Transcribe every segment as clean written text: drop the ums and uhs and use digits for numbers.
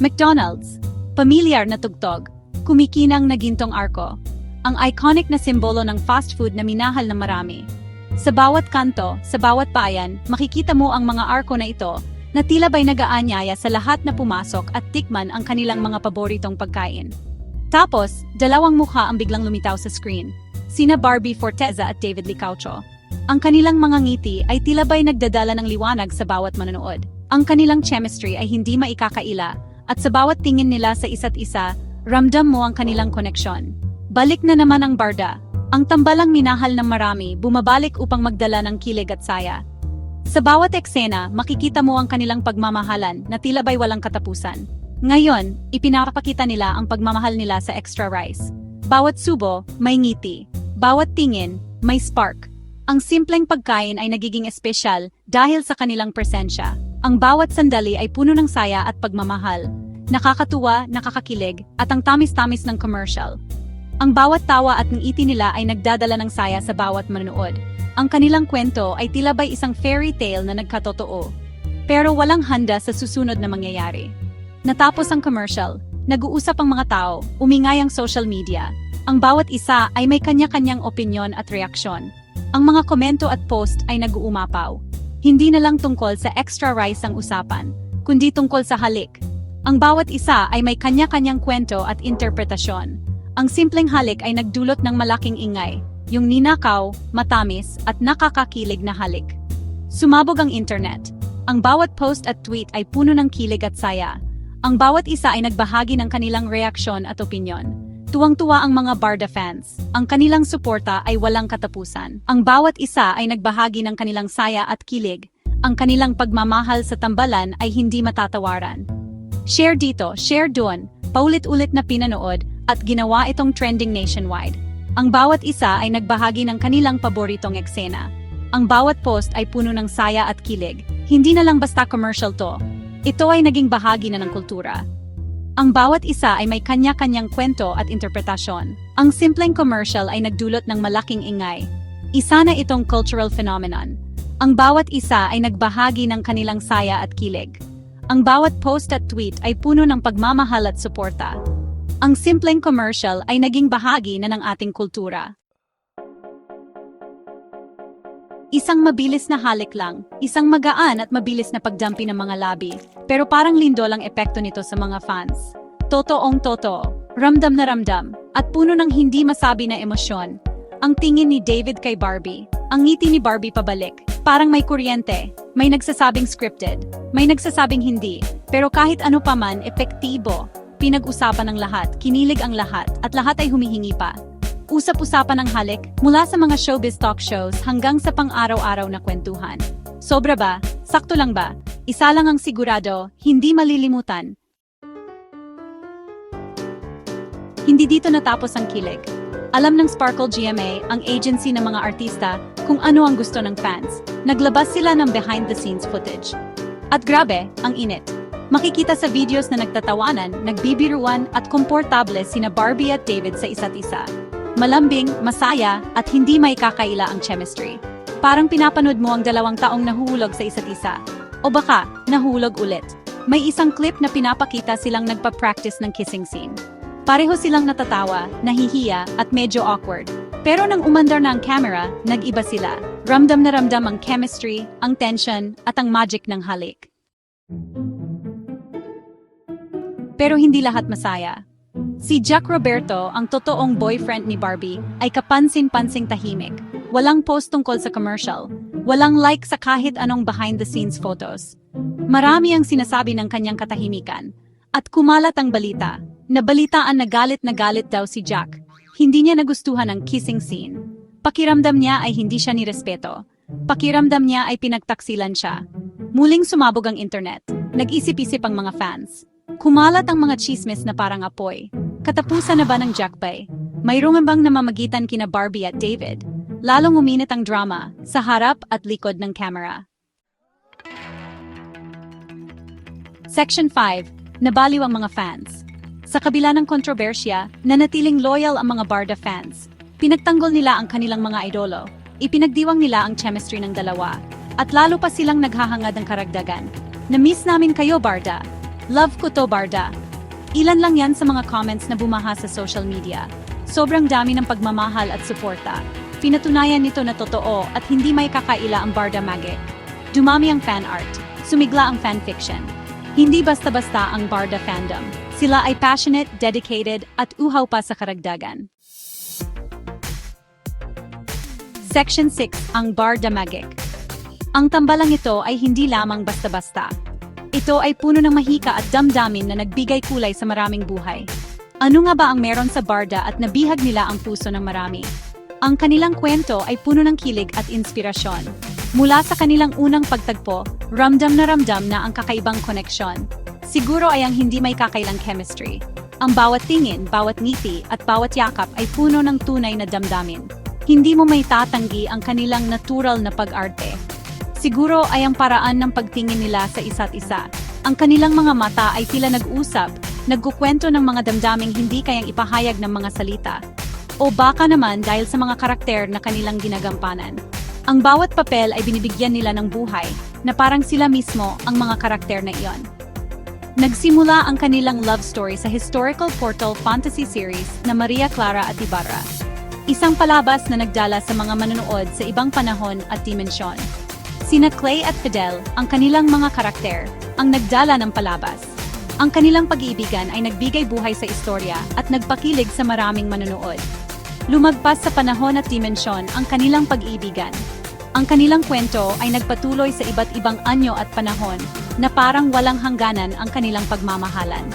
McDonald's. Pamilyar na tugtog. Kumikinang na gintong arko. Ang iconic na simbolo ng fast food na minahal ng marami. Sa bawat kanto, sa bawat bayan, makikita mo ang mga arko na ito na tila ba'y nag-aanyaya sa lahat na pumasok at tikman ang kanilang mga paboritong pagkain. Tapos, dalawang mukha ang biglang lumitaw sa screen. Sina Barbie Forteza at David Licauco. Ang kanilang mga ngiti ay tila ba'y nagdadala ng liwanag sa bawat manonood. Ang kanilang chemistry ay hindi maikakaila, at sa bawat tingin nila sa isa't isa, ramdam mo ang kanilang koneksyon. Balik na naman ang barda. Ang tambalang minahal ng marami bumabalik upang magdala ng kilig at saya. Sa bawat eksena, makikita mo ang kanilang pagmamahalan na tila ba'y walang katapusan. Ngayon, ipinapakita nila ang pagmamahal nila sa extra rice. Bawat subo, may ngiti. Bawat tingin, may spark. Ang simpleng pagkain ay nagiging espesyal dahil sa kanilang presensya. Ang bawat sandali ay puno ng saya at pagmamahal. Nakakatuwa, nakakakilig, at ang tamis-tamis ng commercial. Ang bawat tawa at ngiti nila ay nagdadala ng saya sa bawat manonood. Ang kanilang kwento ay tila ba'y isang fairy tale na nagkatotoo. Pero walang handa sa susunod na mangyayari. Natapos ang commercial, nag-uusap ang mga tao, umingay ang social media. Ang bawat isa ay may kanya-kanyang opinyon at reaksyon. Ang mga komento at post ay nag-uumapaw. Hindi na lang tungkol sa extra rice ang usapan, kundi tungkol sa halik. Ang bawat isa ay may kanya-kanyang kwento at interpretasyon. Ang simpleng halik ay nagdulot ng malaking ingay, yung ninakaw, matamis, at nakakakilig na halik. Sumabog ang internet. Ang bawat post at tweet ay puno ng kilig at saya. Ang bawat isa ay nagbahagi ng kanilang reaksyon at opinyon. Tuwang-tuwa ang mga Barda fans. Ang kanilang suporta ay walang katapusan. Ang bawat isa ay nagbahagi ng kanilang saya at kilig. Ang kanilang pagmamahal sa tambalan ay hindi matatawaran. Share dito, share doon, paulit-ulit na pinanood at ginawa itong trending nationwide. Ang bawat isa ay nagbahagi ng kanilang paboritong eksena. Ang bawat post ay puno ng saya at kilig. Hindi na lang basta commercial to. Ito ay naging bahagi na ng kultura. Ang bawat isa ay may kanya-kanyang kwento at interpretasyon. Ang simpleng commercial ay nagdulot ng malaking ingay. Isa na itong cultural phenomenon. Ang bawat isa ay nagbahagi ng kanilang saya at kilig. Ang bawat post at tweet ay puno ng pagmamahal at suporta. Ang simpleng commercial ay naging bahagi na ng ating kultura. Isang mabilis na halik lang, isang magaan at mabilis na pagdampi ng mga labi, pero parang lindol ang epekto nito sa mga fans. Totoong totoo, ramdam na ramdam, at puno ng hindi masabi na emosyon. Ang tingin ni David kay Barbie, ang ngiti ni Barbie pabalik, parang may kuryente, may nagsasabing scripted, may nagsasabing hindi, pero kahit ano pa man, epektibo. Pinag-usapan ng lahat, kinilig ang lahat, at lahat ay humihingi pa. Usap-usapan ng halik, mula sa mga showbiz talk shows hanggang sa pang-araw-araw na kwentuhan. Sobra ba? Sakto lang ba? Isa lang ang sigurado, hindi malilimutan. Hindi dito natapos ang kilig. Alam ng Sparkle GMA, ang agency ng mga artista, kung ano ang gusto ng fans. Naglabas sila ng behind-the-scenes footage. At grabe, ang init. Makikita sa videos na nagtatawanan, nagbibiruan at komportable sina Barbie at David sa isa't isa. Malambing, masaya, at hindi may kakaila ang chemistry. Parang pinapanood mo ang 2 taong nahuhulog sa isa't isa. O baka, nahulog ulit. May isang clip na pinapakita silang nagpa-practice ng kissing scene. Pareho silang natatawa, nahihiya, at medyo awkward. Pero nang umandar na ang camera, nag-iba sila. Ramdam na ramdam ang chemistry, ang tension, at ang magic ng halik. Pero hindi lahat masaya. Si Jack Roberto, ang totoong boyfriend ni Barbie, ay kapansin-pansing tahimik. Walang post tungkol sa commercial. Walang like sa kahit anong behind-the-scenes photos. Marami ang sinasabi ng kanyang katahimikan. At kumalat ang balita. Nabalitaan na galit daw si Jack. Hindi niya nagustuhan ang kissing scene. Pakiramdam niya ay hindi siya nirespeto. Pakiramdam niya ay pinagtaksilan siya. Muling sumabog ang internet. Nag-isip-isip ang mga fans. Kumalat ang mga chismis na parang apoy. Katapusan na ba ng Jack Bay? Mayroong bang namamagitan kina Barbie at David? Lalong uminit ang drama sa harap at likod ng camera. Section 5. Nabaliw ang mga fans. Sa kabila ng kontrobersya, nanatiling loyal ang mga Barda fans. Pinagtanggol nila ang kanilang mga idolo. Ipinagdiwang nila ang chemistry ng dalawa. At lalo pa silang naghahangad ng karagdagan. Na-miss namin kayo, Barda. Love ko to, Barda. Ilan lang yan sa mga comments na bumaha sa social media. Sobrang dami ng pagmamahal at suporta. Pinatunayan nito na totoo at hindi may kakaila ang Barda Magic. Dumami ang fan art. Sumigla ang fanfiction. Hindi basta-basta ang Barda fandom. Sila ay passionate, dedicated, at uhaw pa sa karagdagan. Section 6, ang Barda Magic. Ang tambalang ito ay hindi lamang basta-basta. Ito ay puno ng mahika at damdamin na nagbigay kulay sa maraming buhay. Ano nga ba ang meron sa Barda at nabihag nila ang puso ng marami? Ang kanilang kwento ay puno ng kilig at inspirasyon. Mula sa kanilang unang pagtagpo, ramdam na ang kakaibang koneksyon. Siguro ay ang hindi may kakailang chemistry. Ang bawat tingin, bawat ngiti, at bawat yakap ay puno ng tunay na damdamin. Hindi mo may tatanggi ang kanilang natural na pag-arte. Siguro ay ang paraan ng pagtingin nila sa isa't isa. Ang kanilang mga mata ay tila nag-usap, nagkukwento ng mga damdaming hindi kayang ipahayag ng mga salita. O baka naman dahil sa mga karakter na kanilang ginagampanan. Ang bawat papel ay binibigyan nila ng buhay, na parang sila mismo ang mga karakter na iyon. Nagsimula ang kanilang love story sa historical portal fantasy series na Maria Clara at Ibarra. Isang palabas na nagdala sa mga manonood sa ibang panahon at dimensyon. Sina Clay at Fidel, ang kanilang mga karakter, ang nagdala ng palabas. Ang kanilang pag-iibigan ay nagbigay buhay sa istorya at nagpakilig sa maraming manonood. Lumagpas sa panahon at dimensyon ang kanilang pag-iibigan. Ang kanilang kwento ay nagpatuloy sa iba't ibang anyo at panahon na parang walang hangganan ang kanilang pagmamahalan.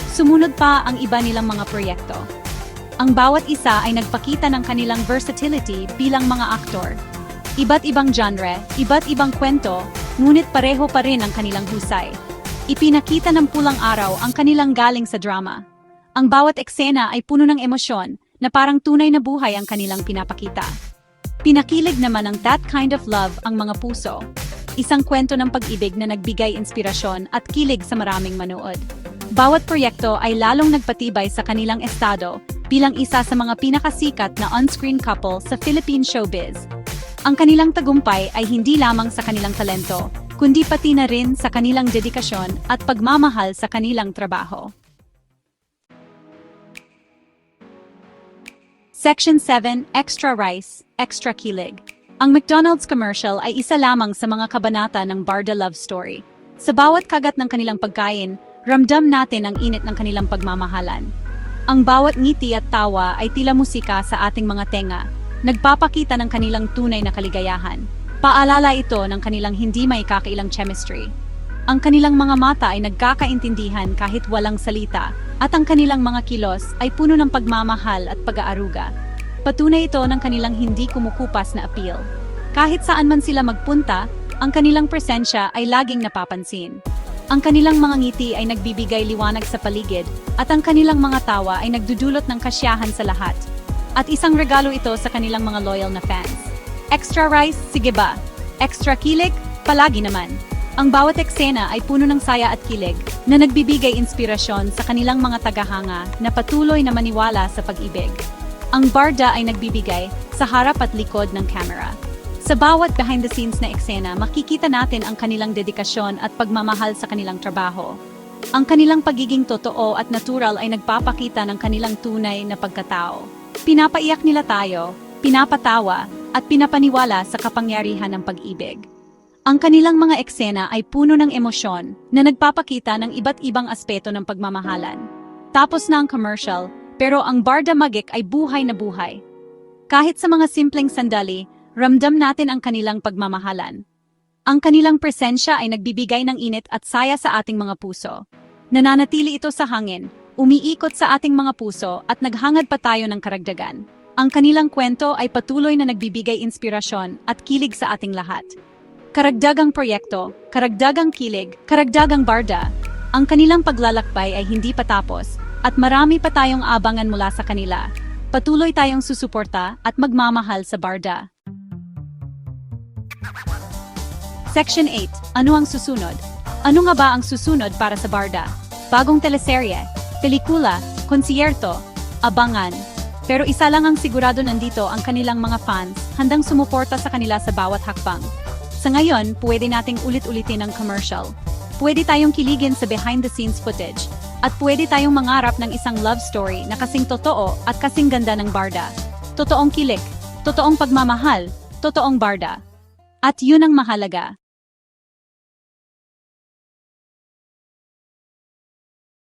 Sumunod pa ang iba nilang mga proyekto. Ang bawat isa ay nagpakita ng kanilang versatility bilang mga aktor. Iba't ibang genre, iba't ibang kwento, ngunit pareho pa rin ang kanilang husay. Ipinakita ng pulang araw ang kanilang galing sa drama. Ang bawat eksena ay puno ng emosyon na parang tunay na buhay ang kanilang pinapakita. Pinakilig naman ng That Kind of Love ang mga puso. Isang kwento ng pag-ibig na nagbigay inspirasyon at kilig sa maraming manood. Bawat proyekto ay lalong nagpatibay sa kanilang estado bilang isa sa mga pinakasikat na on-screen couple sa Philippine showbiz. Ang kanilang tagumpay ay hindi lamang sa kanilang talento, kundi pati na rin sa kanilang dedikasyon at pagmamahal sa kanilang trabaho. Section 7, Extra Rice, Extra Kilig. Ang McDonald's commercial ay isa lamang sa mga kabanata ng Barda love story. Sa bawat kagat ng kanilang pagkain, ramdam natin ang init ng kanilang pagmamahalan. Ang bawat ngiti at tawa ay tila musika sa ating mga tenga, nagpapakita ng kanilang tunay na kaligayahan. Paalala ito ng kanilang hindi may kakailang chemistry. Ang kanilang mga mata ay nagkakaintindihan kahit walang salita, at ang kanilang mga kilos ay puno ng pagmamahal at pag-aaruga. Patunay ito ng kanilang hindi kumukupas na appeal. Kahit saan man sila magpunta, ang kanilang presensya ay laging napapansin. Ang kanilang mga ngiti ay nagbibigay liwanag sa paligid, at ang kanilang mga tawa ay nagdudulot ng kasiyahan sa lahat. At isang regalo ito sa kanilang mga loyal na fans. Extra rice, sige ba? Extra kilig? Palagi naman. Ang bawat eksena ay puno ng saya at kilig na nagbibigay inspirasyon sa kanilang mga tagahanga na patuloy na maniwala sa pag-ibig. Ang Barda ay nagbibigay sa harap at likod ng camera. Sa bawat behind-the-scenes na eksena, makikita natin ang kanilang dedikasyon at pagmamahal sa kanilang trabaho. Ang kanilang pagiging totoo at natural ay nagpapakita ng kanilang tunay na pagkatao. Pinapaiyak nila tayo, pinapatawa, at pinapaniwala sa kapangyarihan ng pag-ibig. Ang kanilang mga eksena ay puno ng emosyon na nagpapakita ng iba't ibang aspeto ng pagmamahalan. Tapos na ang commercial, pero ang Barda Magic ay buhay na buhay. Kahit sa mga simpleng sandali, ramdam natin ang kanilang pagmamahalan. Ang kanilang presensya ay nagbibigay ng init at saya sa ating mga puso. Nananatili ito sa hangin, umiikot sa ating mga puso at naghangad pa tayo ng karagdagan. Ang kanilang kwento ay patuloy na nagbibigay inspirasyon at kilig sa ating lahat. Karagdagang proyekto, karagdagang kilig, karagdagang Barda. Ang kanilang paglalakbay ay hindi patapos at marami pa tayong abangan mula sa kanila. Patuloy tayong susuporta at magmamahal sa Barda. Section 8. Ano ang susunod? Ano nga ba ang susunod para sa Barda? Bagong teleserye, pelikula, konsierto, abangan. Pero isa lang ang sigurado, nandito ang kanilang mga fans, handang sumuporta sa kanila sa bawat hakbang. Sa ngayon, pwede nating ulit-ulitin ang commercial. Pwede tayong kiligin sa behind-the-scenes footage. At pwede tayong mangarap ng isang love story na kasing totoo at kasing ganda ng barda. Totoong kilik, totoong pagmamahal, totoong barda. At yun ang mahalaga.